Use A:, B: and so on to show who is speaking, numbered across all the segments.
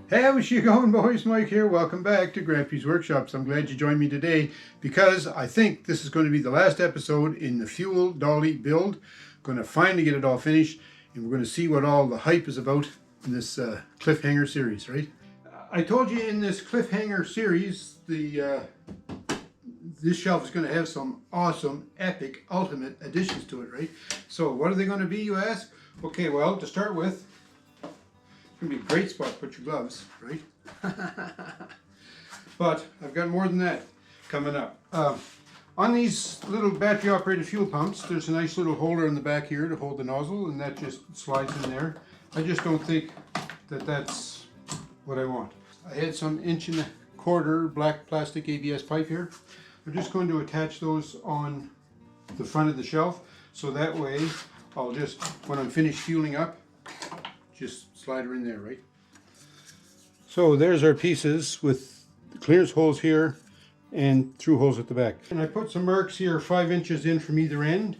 A: Hey, how's you going, boys? Mike here. Welcome back to Grampie's Workshops. I'm glad you joined me today because I think this is going to be the last episode in the Fuel Dolly build. I'm going to finally get it all finished, and we're going to see what all the hype is about in this cliffhanger series, right? I told you in this cliffhanger series, this shelf is going to have some awesome, epic, ultimate additions to it, right? So what are they going to be, you ask? Okay, well, to start with, it's going to be a great spot to put your gloves, right? But I've got more than that coming up. On these little battery operated fuel pumps, there's a nice little holder in the back here to hold the nozzle, and that just slides in there. I just don't think that that's what I want. I had some 1.25 inch black plastic ABS pipe here. I'm just going to attach those on the front of the shelf, so that way I'll just, when I'm finished fueling up, just slide her in there, right? So there's our pieces with the clearance holes here and through holes at the back. And I put some marks here 5 inches in from either end.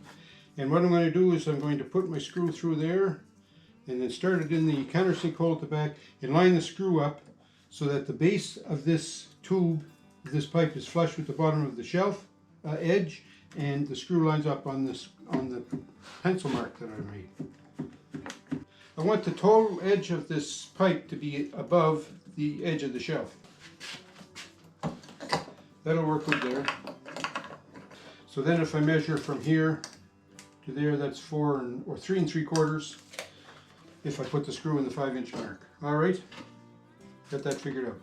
A: And what I'm going to do is I'm going to put my screw through there and then start it in the countersink hole at the back and line the screw up so that the base of this tube, this pipe, is flush with the bottom of the shelf edge, and the screw lines up on this, on the pencil mark that I made. I want the total edge of this pipe to be above the edge of the shelf. That'll work good there. So then if I measure from here to there, that's 3 3/4 if I put the screw in the 5 inch mark. All right, got that figured out.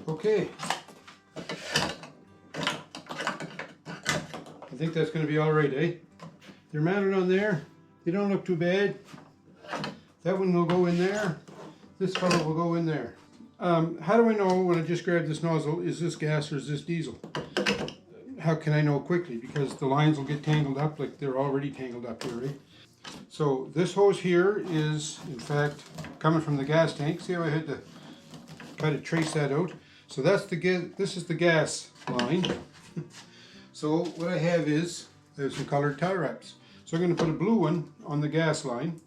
A: Okay. I think that's going to be all right, eh? They're mounted on there. They don't look too bad. That one will go in there. This fellow will go in there. How do I know when I just grab this nozzle, is this gas or is this diesel? How can I know quickly? Because the lines will get tangled up like they're already tangled up here, right? So this hose here is, in fact, coming from the gas tank. See how I had to kind of trace that out? So that's this is the gas line. So what I have is, there's some colored tie wraps. So I'm going to put a blue one on the gas line.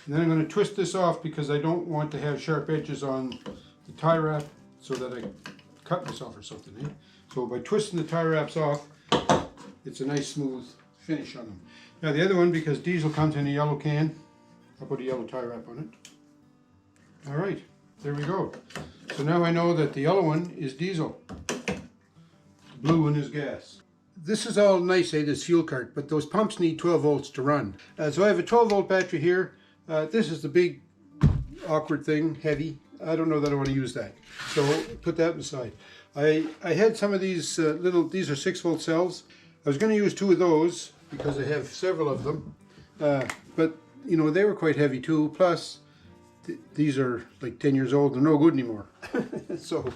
A: And then I'm going to twist this off because I don't want to have sharp edges on the tie wrap so that I cut myself or something. Eh? So by twisting the tie wraps off, it's a nice smooth finish on them. Now the other one, because diesel comes in a yellow can, I'll put a yellow tie wrap on it. All right, there we go. So now I know that the yellow one is diesel. Blue one is gas. This is all nice, this fuel cart, but those pumps need 12 volts to run. So I have a 12 volt battery here. This is the big awkward thing, heavy. I don't know that I want to use that. So put that aside. I had some of these these are 6 volt cells. I was going to use 2 of those because I have several of them. But you know, they were quite heavy too. Plus, these are like 10 years old. They're no good anymore. So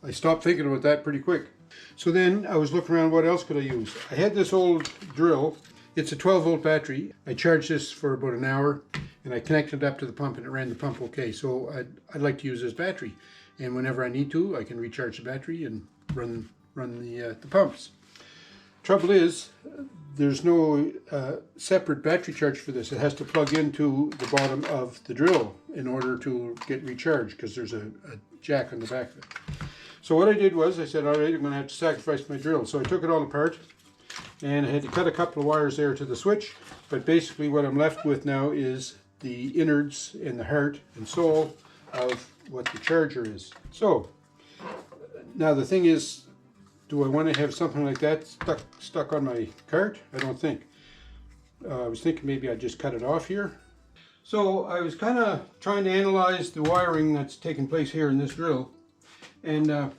A: I stopped thinking about that pretty quick. So then I was looking around, what else could I use? I had this old drill. It's a 12 volt battery. I charged this for about an hour and I connected it up to the pump and it ran the pump okay. So I'd like to use this battery. And whenever I need to, I can recharge the battery and run the pumps. Trouble is, there's no separate battery charge for this. It has to plug into the bottom of the drill in order to get recharged because there's a jack on the back of it. So what I did was, I said, all right, I'm going to have to sacrifice my drill. So I took it all apart, and I had to cut a couple of wires there to the switch. But basically what I'm left with now is the innards and the heart and soul of what the charger is. So, now the thing is, do I want to have something like that stuck on my cart? I don't think. I was thinking maybe I'd just cut it off here. So I was kind of trying to analyze the wiring that's taking place here in this drill. And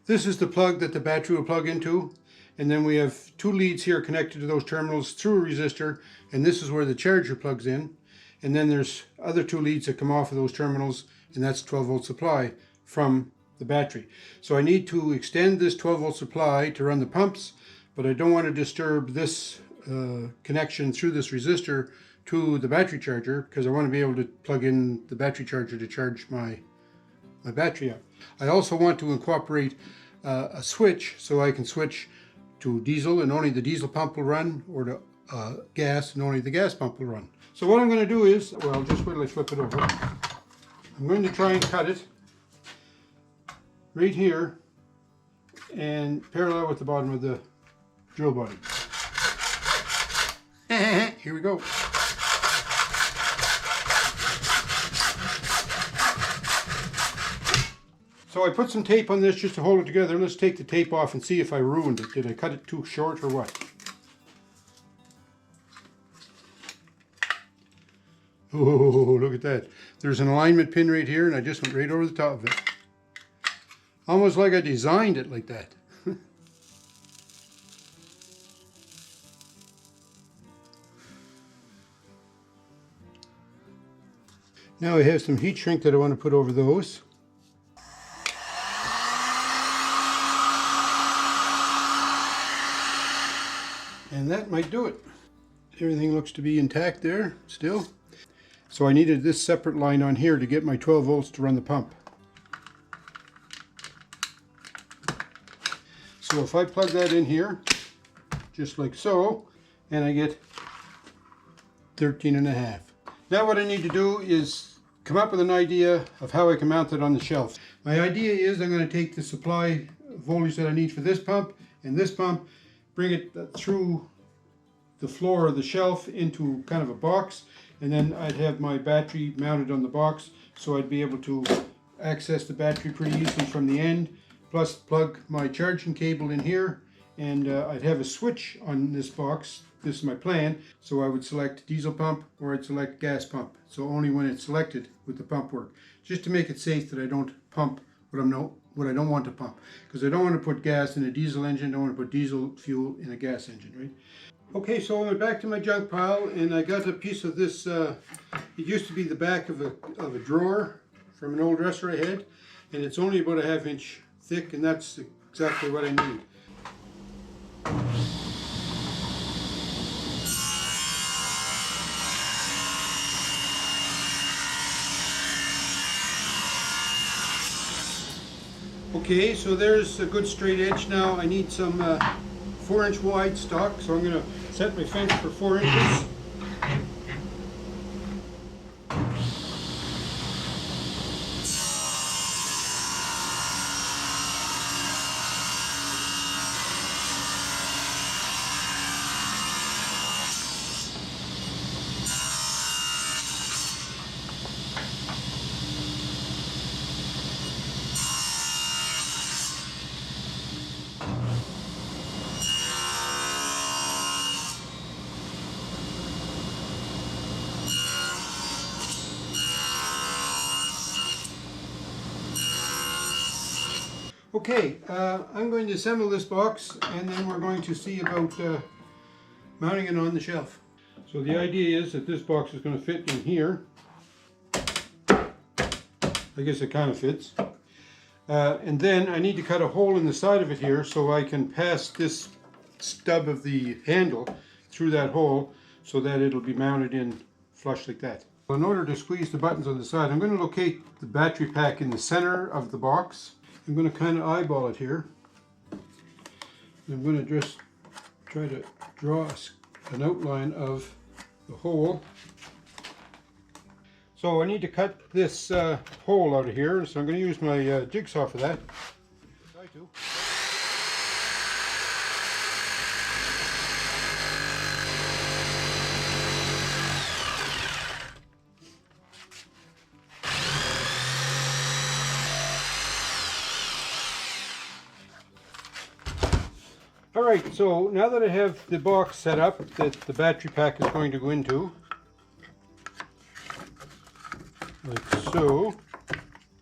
A: this is the plug that the battery will plug into, and then we have 2 leads here connected to those terminals through a resistor, and this is where the charger plugs in, and then there's other 2 leads that come off of those terminals, and that's 12 volt supply from the battery. So I need to extend this 12 volt supply to run the pumps, but I don't want to disturb this connection through this resistor to the battery charger because I want to be able to plug in the battery charger to charge my battery up. I also want to incorporate a switch so I can switch to diesel and only the diesel pump will run, or to gas and only the gas pump will run. So what I'm going to do is, well, just wait till I flip it over. I'm going to try and cut it right here and parallel with the bottom of the drill body. Here we go. So I put some tape on this just to hold it together. Let's take the tape off and see if I ruined it. Did I cut it too short or what? Oh, look at that. There's an alignment pin right here and I just went right over the top of it. Almost like I designed it like that. Now I have some heat shrink that I want to put over those. And that might do it. Everything looks to be intact there still. So I needed this separate line on here to get my 12 volts to run the pump. So if I plug that in here, just like so, and I get 13.5. Now what I need to do is come up with an idea of how I can mount it on the shelf. My idea is I'm going to take the supply voltage that I need for this pump and this pump, bring it through the floor of the shelf into kind of a box, and then I'd have my battery mounted on the box, so I'd be able to access the battery pretty easily from the end, plus plug my charging cable in here, and I'd have a switch on this box. This is my plan. So I would select diesel pump or I'd select gas pump. So only when it's selected would the pump work, just to make it safe that I don't pump what I don't want to pump, because I don't want to put gas in a diesel engine, I don't want to put diesel fuel in a gas engine, right? Okay, so I went back to my junk pile and I got a piece of this, it used to be the back of a drawer from an old dresser I had, and it's only about a 1/2 inch thick, and that's exactly what I need. Okay, so there's a good straight edge now. I need some 4-inch wide stock, so I'm going to set my fence for 4 inches. Okay, I'm going to assemble this box and then we're going to see about mounting it on the shelf. So the idea is that this box is going to fit in here. I guess it kind of fits. And then I need to cut a hole in the side of it here so I can pass this stub of the handle through that hole so that it'll be mounted in flush like that. In order to squeeze the buttons on the side, I'm going to locate the battery pack in the center of the box. I'm going to kind of eyeball it here. I'm going to just try to draw an outline of the hole. So I need to cut this hole out of here, so I'm going to use my jigsaw for that. Try to. Alright, so now that I have the box set up that the battery pack is going to go into, like so,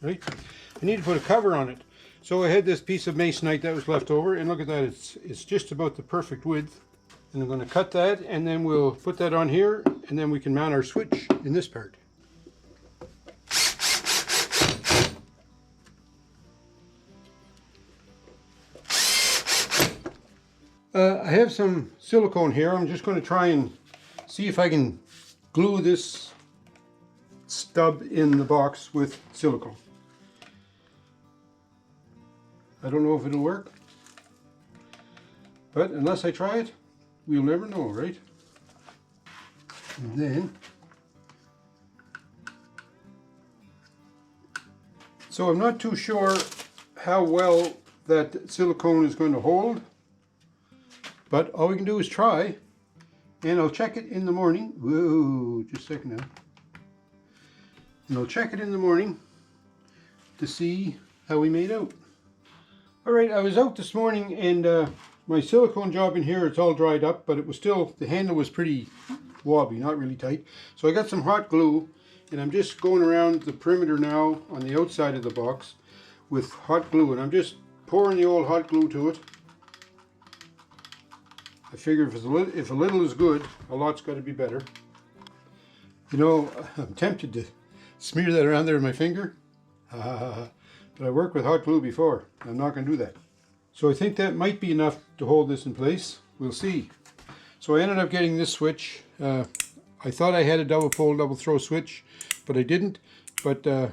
A: right, I need to put a cover on it. So I had this piece of masonite that was left over, and look at that, it's just about the perfect width. And I'm going to cut that, and then we'll put that on here, and then we can mount our switch in this part. I have some silicone here. I'm just going to try and see if I can glue this stub in the box with silicone. I don't know if it'll work. But unless I try it, we'll never know, right? And then, so I'm not too sure how well that silicone is going to hold, but all we can do is try, and I'll check it in the morning. Whoa, just a second now. And I'll check it in the morning to see how we made out. Alright, I was out this morning and my silicone job in here, it's all dried up, but it was still, the handle was pretty wobbly, not really tight. So I got some hot glue and I'm just going around the perimeter now on the outside of the box with hot glue, and I'm just pouring the old hot glue to it. I figure if a little is good, a lot's got to be better. You know, I'm tempted to smear that around there with my finger. But I worked with hot glue before. I'm not going to do that. So I think that might be enough to hold this in place. We'll see. So I ended up getting this switch. I thought I had a double pole, double throw switch, but I didn't. But of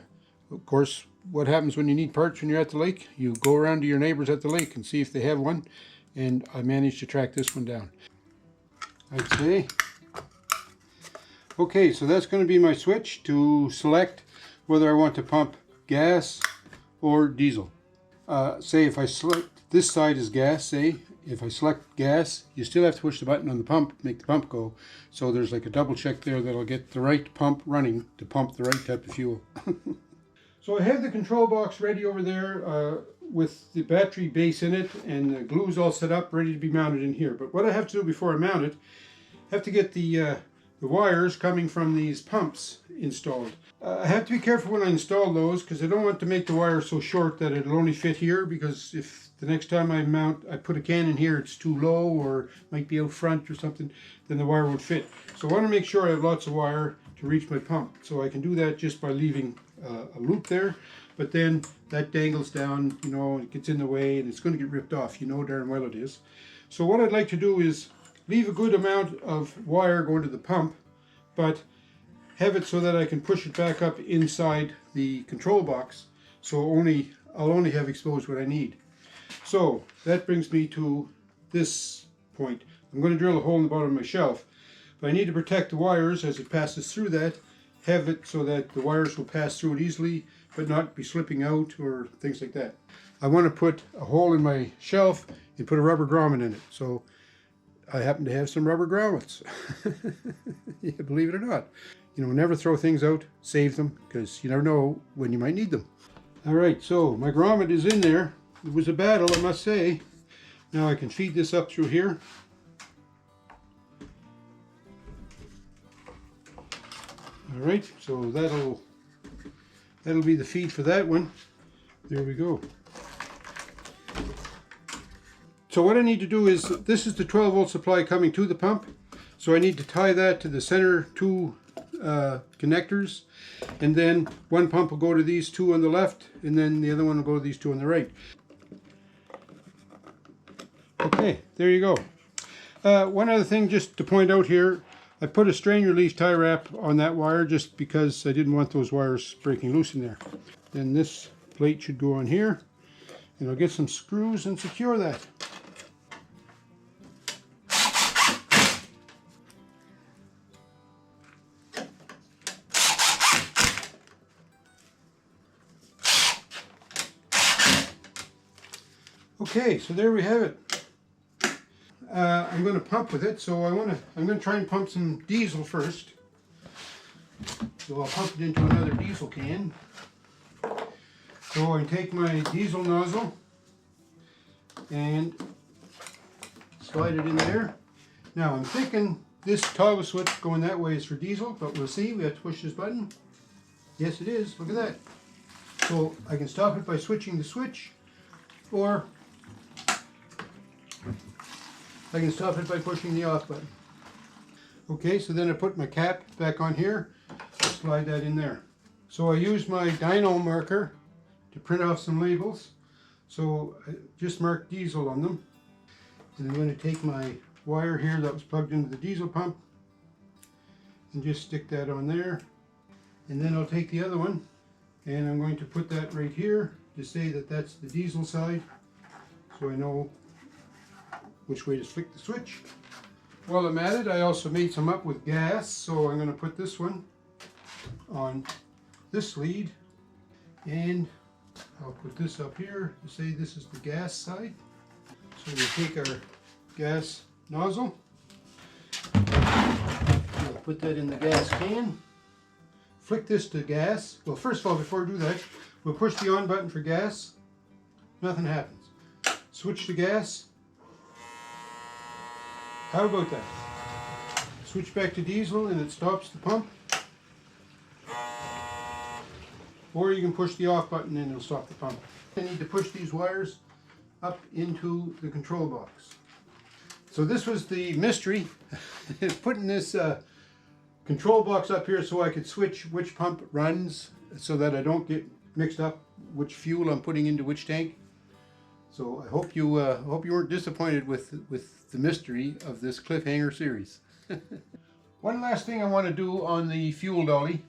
A: course, what happens when you need parts when you're at the lake? You go around to your neighbors at the lake and see if they have one. And I managed to track this one down, I'd say. Okay, so that's going to be my switch to select whether I want to pump gas or diesel. Say if I select this side is gas, say if I select gas, you still have to push the button on the pump, make the pump go. So there's like a double check there that'll get the right pump running to pump the right type of fuel. So I have the control box ready over there with the battery base in it, and the glue's all set up, ready to be mounted in here. But what I have to do before I mount it, I have to get the wires coming from these pumps installed. I have to be careful when I install those because I don't want to make the wire so short that it'll only fit here, because if the next time I put a can in here, it's too low or might be out front or something, then the wire won't fit. So I want to make sure I have lots of wire to reach my pump. So I can do that just by leaving a loop there, but then that dangles down, you know, it gets in the way and it's going to get ripped off, you know darn well it is. So what I'd like to do is leave a good amount of wire going to the pump, but have it so that I can push it back up inside the control box, so I'll only have exposed what I need. So that brings me to this point. I'm going to drill a hole in the bottom of my shelf, but I need to protect the wires as it passes through that, have it so that the wires will pass through it easily, but not be slipping out or things like that. I want to put a hole in my shelf and put a rubber grommet in it. So I happen to have some rubber grommets. You can believe it or not. You know, never throw things out, save them, because you never know when you might need them. Alright, so my grommet is in there. It was a battle, I must say. Now I can feed this up through here. Alright, so that'll be the feed for that one. There we go. So what I need to do is, this is the 12 volt supply coming to the pump. So I need to tie that to the center two connectors, and then one pump will go to these two on the left, and then the other one will go to these two on the right. Okay, there you go. One other thing just to point out here, I put a strain relief tie wrap on that wire just because I didn't want those wires breaking loose in there. Then this plate should go on here, and I'll get some screws and secure that. Okay, so there we have it. I'm going to pump with it, so I'm going to try and pump some diesel first. So I'll pump it into another diesel can. So I take my diesel nozzle and slide it in there. Now I'm thinking this toggle switch going that way is for diesel, but we'll see. We have to push this button. Yes, it is. Look at that. So I can stop it by switching the switch, or I can stop it by pushing the off button. Okay, so then I put my cap back on here, slide that in there. So I use my dyno marker to print off some labels. So I just marked diesel on them. And I'm going to take my wire here that was plugged into the diesel pump and just stick that on there. And then I'll take the other one and I'm going to put that right here to say that that's the diesel side, so I know which way to flick the switch. While I'm at it, I also made some up with gas, so I'm going to put this one on this lead, and I'll put this up here to say this is the gas side. So we take our gas nozzle, we'll put that in the gas can, flick this to gas. Well, first of all, before we do that, we'll push the on button for gas. Nothing happens. Switch to gas. How about that? Switch back to diesel and it stops the pump. Or you can push the off button and it'll stop the pump. I need to push these wires up into the control box. So this was the mystery, putting this control box up here so I could switch which pump runs so that I don't get mixed up which fuel I'm putting into which tank. So I hope you weren't disappointed with the mystery of this cliffhanger series. One last thing I want to do on the fuel dolly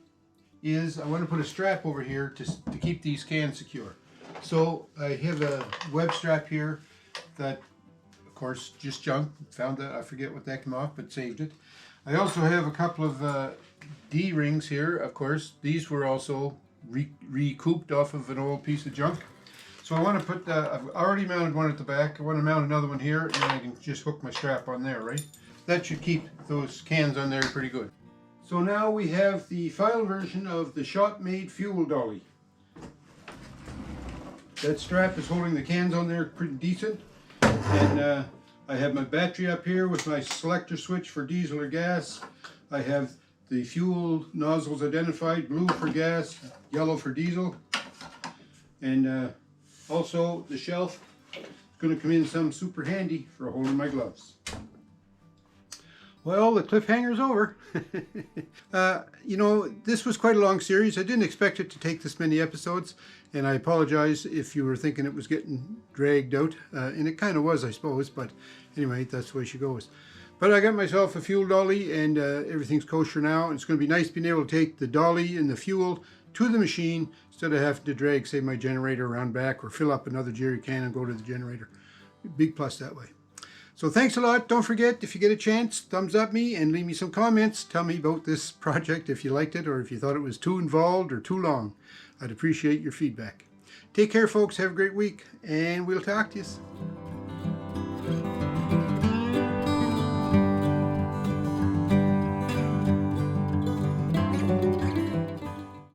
A: is I want to put a strap over here to keep these cans secure. So I have a web strap here that, of course, just junk. Found that, I forget what that came off, but saved it. I also have a couple of D-rings here, of course. These were also recouped off of an old piece of junk. So I want to put, I've already mounted one at the back. I want to mount another one here, and then I can just hook my strap on there, right? That should keep those cans on there pretty good. So now we have the final version of the Shopmade fuel dolly. That strap is holding the cans on there pretty decent. And I have my battery up here with my selector switch for diesel or gas. I have the fuel nozzles identified, blue for gas, yellow for diesel. And also the shelf is going to come in some super handy for holding my gloves. Well, the cliffhanger's over. You know, this was quite a long series. I didn't expect it to take this many episodes, and I apologize if you were thinking it was getting dragged out. And it kind of was, I suppose, but anyway, that's the way she goes. But I got myself a fuel dolly, and everything's kosher now. And it's going to be nice being able to take the dolly and the fuel to the machine instead of having to drag, say, my generator around back or fill up another jerry can and go to the generator. Big plus that way. So thanks a lot. Don't forget, if you get a chance, thumbs up me and leave me some comments. Tell me about this project if you liked it or if you thought it was too involved or too long. I'd appreciate your feedback. Take care, folks. Have a great week, and we'll talk to you.